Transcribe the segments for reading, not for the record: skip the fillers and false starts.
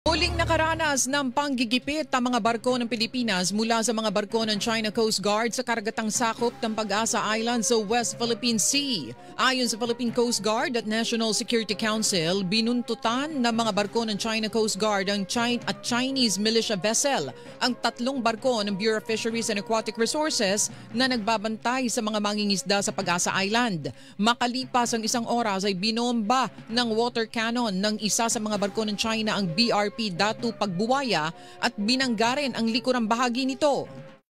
Huling nakaranas ng panggigipit ang mga barko ng Pilipinas mula sa mga barko ng China Coast Guard sa karagatang sakop ng Pag-asa Island sa West Philippine Sea. Ayon sa Philippine Coast Guard at National Security Council, binuntutan ng mga barko ng China Coast Guard ang Chinese militia vessel, ang tatlong barko ng Bureau of Fisheries and Aquatic Resources na nagbabantay sa mga mangingisda sa Pag-asa Island. Makalipas ang isang oras ay binomba ng water cannon ng isa sa mga barko ng China ang BRP Datu Pagbuwaya at binangga rin ang likurang bahagi nito.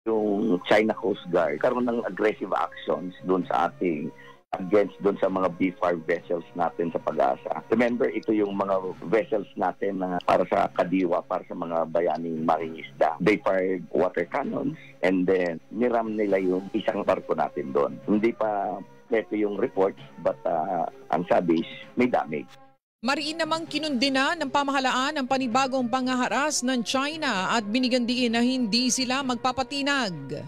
Yung China Coast Guard karoon ng aggressive actions doon sa ating against doon sa mga BFAR vessels natin sa Pag-asa. Remember, ito yung mga vessels natin na para sa kadiwa, para sa mga bayaning mangingisda. They fired water cannons and then niram nila yung isang barko natin doon. Hindi pa ito yung reports but ang sabi is may damage. Mariin namang kinundina ng pamahalaan ang panibagong panghaharas ng China at binigyan diin na hindi sila magpapatinag.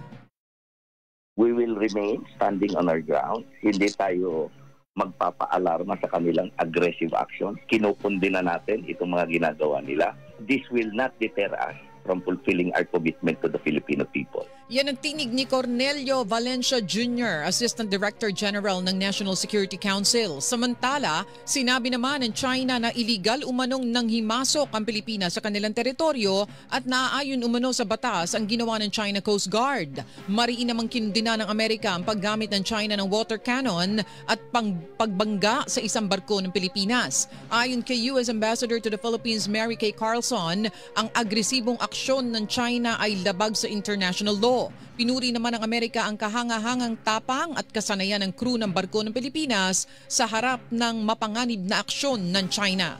We will remain standing on our ground. Hindi tayo magpapaalarma sa kanilang aggressive actions. Kinukundina natin itong mga ginagawa nila. This will not deter us from fulfilling our commitment to the Filipino people. Yan ang tinig ni Cornelio Valencia Jr., Assistant Director General ng National Security Council. Samantala, sinabi naman ng China na iligal umanong nanghimasok ang Pilipinas sa kanilang teritoryo at naaayon umano sa batas ang ginawa ng China Coast Guard. Mariin namang kinundina ng Amerika ang paggamit ng China ng water cannon at pagbangga sa isang barko ng Pilipinas. Ayon kay U.S. Ambassador to the Philippines Mary Kay Carlson, ang agresibong aksyon ng China ay labag sa international law. Pinuri naman ng Amerika ang kahangahangang tapang at kasanayan ng crew ng barko ng Pilipinas sa harap ng mapanganib na aksyon ng China.